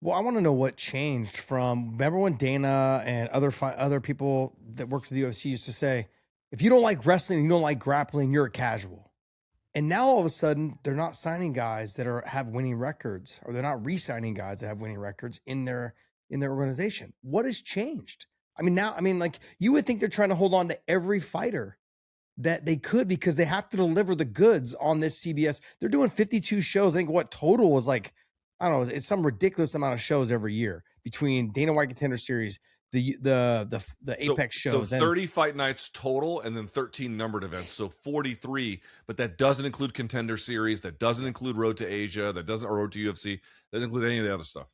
Well, I want to know what changed from, remember when Dana and other people that worked for the UFC used to say, if you don't like wrestling, you don't like grappling, you're a casual. And now all of a sudden, they're not signing guys that have winning records, or they're not re-signing guys that have winning records in their organization. What has changed? I mean, now, I mean, like, you would think they're trying to hold on to every fighter that they could, because they have to deliver the goods on this CBS. They're doing 52 shows. I think what total was like, I don't know, it's some ridiculous amount of shows every year between Dana White Contender Series, the Apex So shows, 30 fight nights total, and then 13 numbered events. So 43, but that doesn't include Contender Series. That doesn't include Road to Asia. That doesn't, or Road to UFC. That doesn't include any of the other stuff.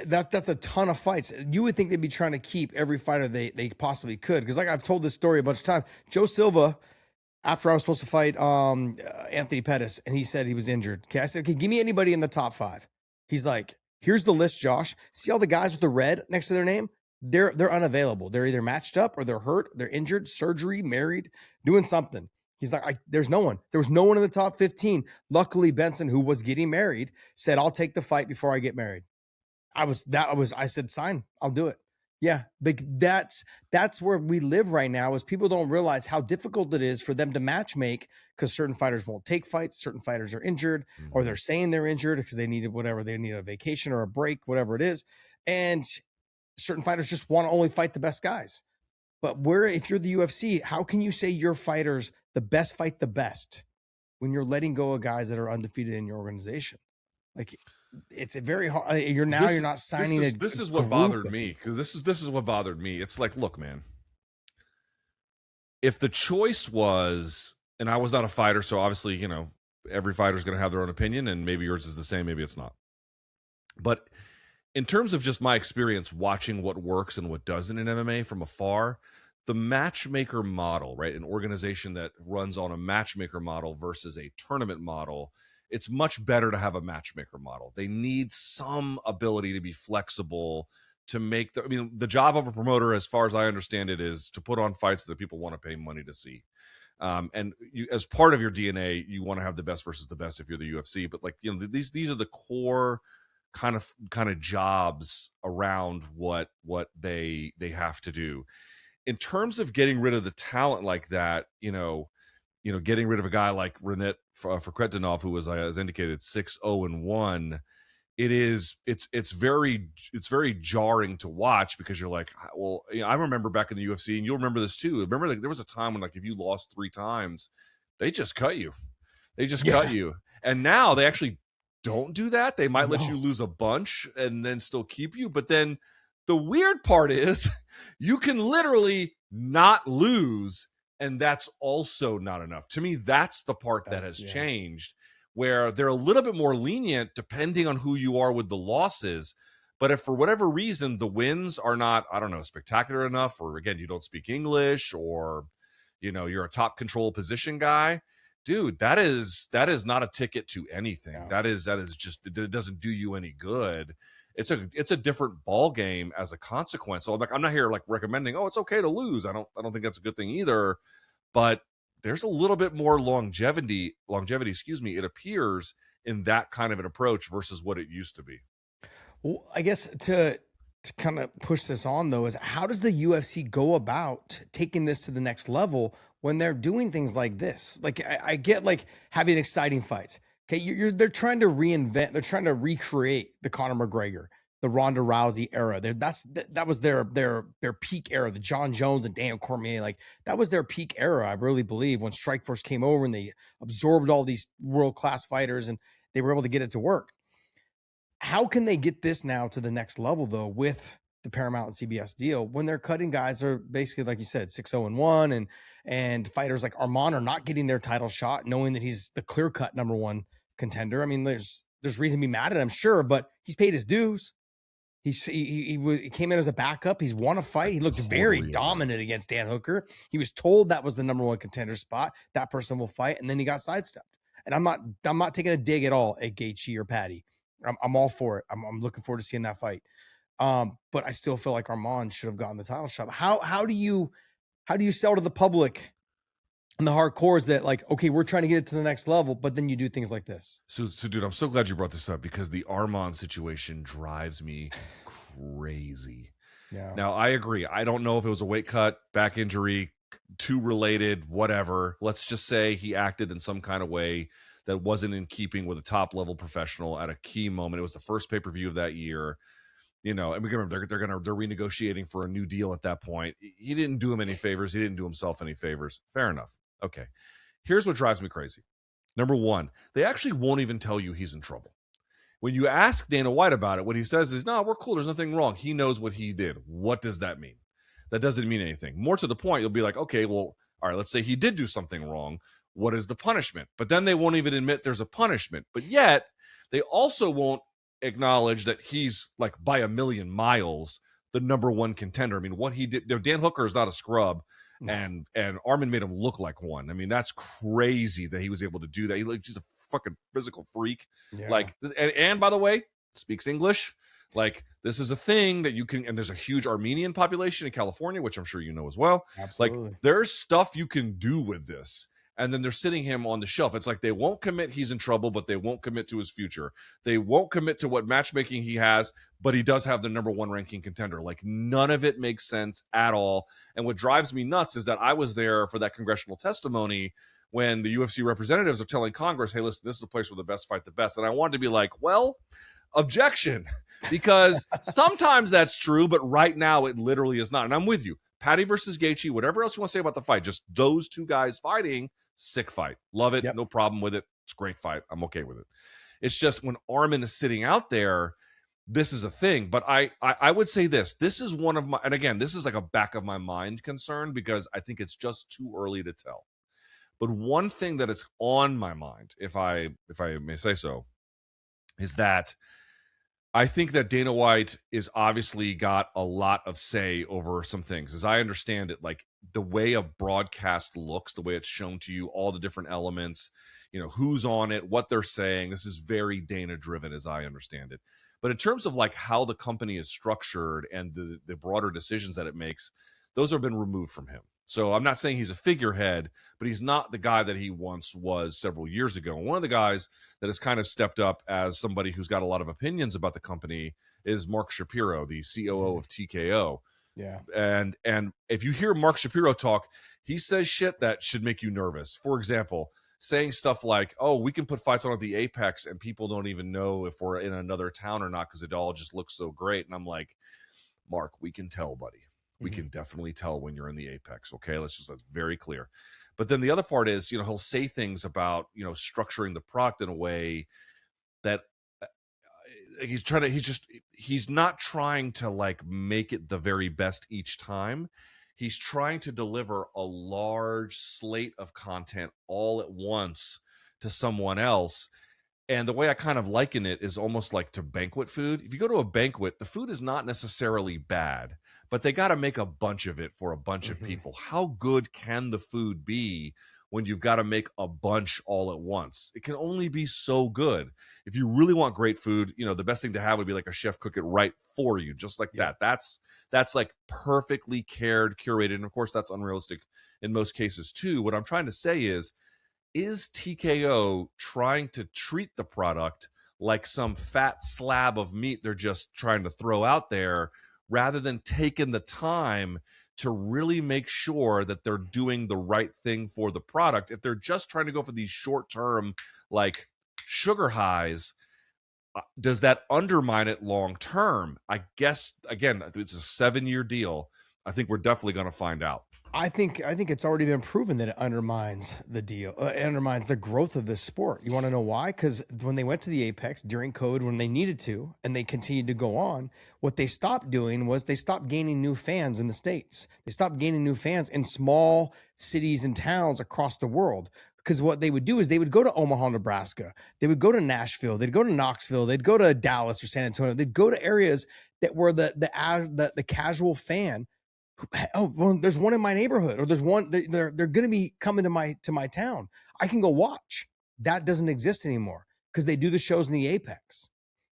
That's a ton of fights. You would think they'd be trying to keep every fighter they possibly could. Because, like, I've told this story a bunch of times. Joe Silva, after I was supposed to fight Anthony Pettis, and he said he was injured. Okay, I said, okay, give me anybody in the top 5. He's like, here's the list, Josh. See all the guys with the red next to their name? They're unavailable. They're either matched up, or they're hurt, they're injured, surgery, married, doing something. He's like, there's no one. There was no one in the top 15. Luckily, Benson, who was getting married, said, I'll take the fight before I get married. I said, sign, I'll do it. Yeah. Like, that's where we live right now, is people don't realize how difficult it is for them to match make, because certain fighters won't take fights. Certain fighters are injured, or they're saying they're injured because they needed whatever, they need a vacation or a break, whatever it is. And certain fighters just want to only fight the best guys. But if you're the UFC, how can you say your fighters the best fight the best when you're letting go of guys that are undefeated in your organization? Like, it's a very hard. You're not signing. This is what bothered me, because this is what bothered me. It's like, look, man, if the choice was, and I was not a fighter, so obviously, every fighter is going to have their own opinion, and maybe yours is the same, maybe it's not. But in terms of just my experience watching what works and what doesn't in MMA from afar, the matchmaker model, right? An organization that runs on a matchmaker model versus a tournament model, it's much better to have a matchmaker model. They need some ability to be flexible to make the job of a promoter, as far as I understand it, is to put on fights that people want to pay money to see. And you, as part of your DNA, you want to have the best versus the best if you're the UFC. But, like, these are the core kind of jobs around what they have to do. In terms of getting rid of the talent like that, getting rid of a guy like Renat Fakretdinov, who was, as indicated, 6-0-1, it's very jarring to watch, because you're like, well, I remember back in the UFC, and you'll remember this too. Remember, like, there was a time when, like, if you lost 3 times, they just cut you. Cut you. And now they actually don't do that. They might let you lose a bunch and then still keep you. But then the weird part is you can literally not lose, and that's also not enough. To me, that's the part that has changed, where they're a little bit more lenient depending on who you are with the losses. But if for whatever reason the wins are not, I don't know, spectacular enough, or again, you don't speak English, or you're a top control position guy, dude, that is not a ticket to anything. Yeah. That is just, it doesn't do you any good. It's a different ball game as a consequence. So, like, I'm not here like recommending, oh, it's okay to lose. I don't think that's a good thing either. But there's a little bit more longevity, it appears, in that kind of an approach versus what it used to be. Well, I guess to kind of push this on, though, is how does the UFC go about taking this to the next level when they're doing things like this? Like, I get, like, having exciting fights. Okay, they're trying to reinvent, they're trying to recreate the Conor McGregor, the Ronda Rousey era. That was their peak era. The John Jones and Daniel Cormier, like, that was their peak era, I really believe, when Strikeforce came over and they absorbed all these world-class fighters and they were able to get it to work. How can they get this now to the next level, though, with the Paramount and CBS deal, when they're cutting guys that are basically, like you said, 6-0-1, and fighters like Arman are not getting their title shot, knowing that he's the clear-cut number 1 contender? I mean, there's reason to be mad at him, sure, but he's paid his dues. He came in as a backup. He's won a fight. He looked very dominant against Dan Hooker. He was told that was the number 1 contender spot. That person will fight, and then he got sidestepped. And I'm not taking a dig at all at Gaethje or Patty. I'm all for it. I'm looking forward to seeing that fight. But I still feel like Arman should have gotten the title shot. How do you sell to the public And the hardcore is that like, okay, we're trying to get it to the next level, but then you do things like this. So dude, I'm so glad you brought this up because the Arman situation drives me crazy. Yeah. Now, I agree. I don't know if it was a weight cut, back injury, too related, whatever. Let's just say he acted in some kind of way that wasn't in keeping with a top level professional at a key moment. It was the first pay-per-view of that year. And we can remember they're renegotiating for a new deal at that point. He didn't do him any favors. He didn't do himself any favors. Fair enough. Okay. Here's what drives me crazy. Number one, they actually won't even tell you he's in trouble. When you ask Dana White about it, what he says is, no, we're cool. There's nothing wrong. He knows what he did. What does that mean? That doesn't mean anything. More to the point, you'll be like, okay, well, all right, let's say he did do something wrong. What is the punishment? But then they won't even admit there's a punishment. But yet, they also won't acknowledge that he's like by a million miles the number one contender. I mean, what he did, Dan Hooker is not a scrub, and Arman made him look like one. I mean, that's crazy that he was able to do that. He's a fucking physical freak. Yeah. Like, and by the way, speaks English. Like, this is a thing that you can, and there's a huge Armenian population in California, which I'm sure you know as well. Absolutely. Like, there's stuff you can do with this. And then they're sitting him on the shelf. It's like they won't commit he's in trouble, but they won't commit to his future. They won't commit to what matchmaking he has, but he does have the number one ranking contender. Like, none of it makes sense at all. And what drives me nuts is that I was there for that congressional testimony when the UFC representatives are telling Congress, hey, listen, this is a place where the best fight the best. And I wanted to be like, well, objection, because sometimes that's true, but right now it literally is not. And I'm with you. Patty versus Gaethje, whatever else you want to say about the fight, just those two guys fighting, sick fight. Love it. Yep. No problem with it. It's a great fight. I'm okay with it. It's just when Arman is sitting out there, this is a thing. But I would say this is one of my, and again, this is like a back of my mind concern because I think it's just too early to tell. But one thing that is on my mind, if I may say so, is that I think that Dana White is obviously got a lot of say over some things. As I understand it, like the way a broadcast looks, the way it's shown to you, all the different elements, who's on it, what they're saying, this is very Dana driven as I understand it. But in terms of like how the company is structured and the broader decisions that it makes, those have been removed from him. So I'm not saying he's a figurehead, but he's not the guy that he once was several years ago. And one of the guys that has kind of stepped up as somebody who's got a lot of opinions about the company is Mark Shapiro, the COO of TKO. Yeah. And if you hear Mark Shapiro talk, he says shit that should make you nervous. For example, saying stuff like, oh, we can put fights on at the Apex and people don't even know if we're in another town or not because it all just looks so great. And I'm like, Mark, we can tell, buddy. We can definitely tell when you're in the Apex. Okay, that's very clear. But then the other part is, he'll say things about, structuring the product in a way that he's not trying to like make it the very best each time. He's trying to deliver a large slate of content all at once to someone else. And the way I kind of liken it is almost like to banquet food. If you go to a banquet, the food is not necessarily bad, but they got to make a bunch of it for a bunch of people. How good can the food be when you've got to make a bunch all at once? It can only be so good. If you really want great food, the best thing to have would be like a chef cook it right for you, just like that. That's like perfectly curated. And of course, that's unrealistic in most cases too. What I'm trying to say is TKO trying to treat the product like some fat slab of meat they're just trying to throw out there rather than taking the time to really make sure that they're doing the right thing for the product? If they're just trying to go for these short-term like sugar highs, does that undermine it long-term? I guess, again, it's a 7-year deal. I think we're definitely going to find out. I think it's already been proven that it undermines the deal. It undermines the growth of this sport. You want to know why? Because when they went to the Apex during COVID, when they needed to, and they continued to go on, what they stopped doing was they stopped gaining new fans in the States. They stopped gaining new fans in small cities and towns across the world. Because what they would do is they would go to Omaha, Nebraska. They would go to Nashville. They'd go to Knoxville. They'd go to Dallas or San Antonio. They'd go to areas that were the casual fan. Oh, well, there's one in my neighborhood, or there's one, they're going to be coming to my town. I can go watch. That doesn't exist anymore because they do the shows in the Apex.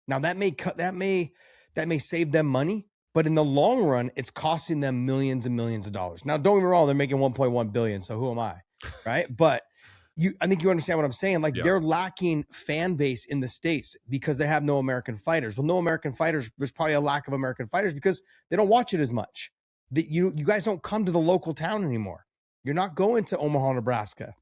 Now that may save them money, but in the long run, it's costing them millions and millions of dollars. Now, don't get me wrong, they're making 1.1 billion. So who am I? right? But I think you understand what I'm saying. Like Yeah. they're lacking fan base in the States because they have no American fighters. Well, no American fighters. There's probably a lack of American fighters because they don't watch it as much. You guys don't come to the local town anymore. You're not going to Omaha, Nebraska.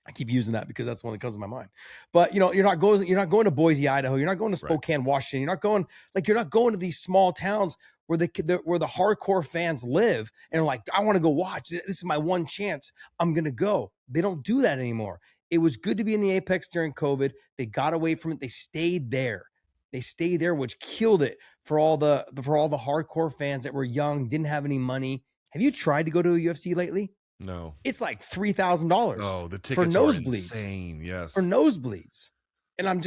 I keep using that because that's the one that comes to my mind. But you're not going to Boise, Idaho. You're not going to Spokane, Washington. You're not going to these small towns where the hardcore fans live and are like, I want to go watch. This is my one chance. I'm going to go. They don't do that anymore. It was good to be in the Apex during COVID. They got away from it. They stayed there. Which killed it for all the hardcore fans that were young, didn't have any money. Have you tried to go to a UFC lately? No. It's like $3,000. Oh, the tickets for nosebleeds. Are insane. Yes. For nosebleeds. And I'm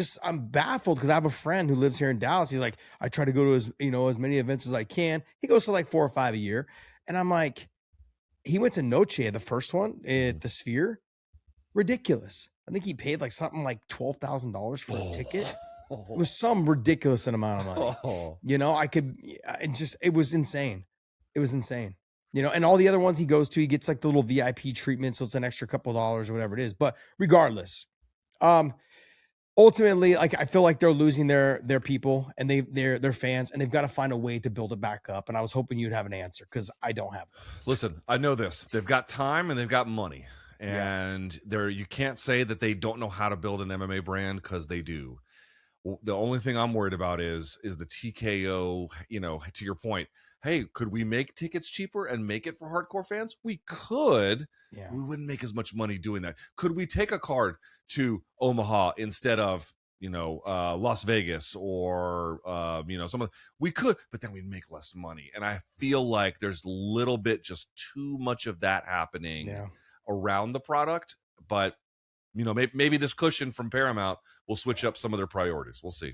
baffled because I have a friend who lives here in Dallas. He's like, I try to go to as many events as I can. He goes to like 4 or 5 a year. And I'm like, he went to Noche, the first one at the Sphere. Ridiculous. I think he paid like something like $12,000 for a ticket. It was some ridiculous amount of money. It was insane. It was insane. And all the other ones he goes to, he gets like the little VIP treatment. So it's an extra couple dollars or whatever it is. But regardless, ultimately, like I feel like they're losing their people and their fans, and they've got to find a way to build it back up. And I was hoping you'd have an answer because I don't have one. Listen, I know this. They've got time and they've got money. And you can't say that they don't know how to build an MMA brand because they do. The only thing I'm worried about is the TKO, to your point. Hey, could we make tickets cheaper and make it for hardcore fans? We could. Yeah. We wouldn't make as much money doing that. Could we take a card to Omaha instead of, Las Vegas or, we could, but then we'd make less money. And I feel like there's a little bit, just too much of that happening around the product. But, maybe this cushion from Paramount will switch up some of their priorities. We'll see.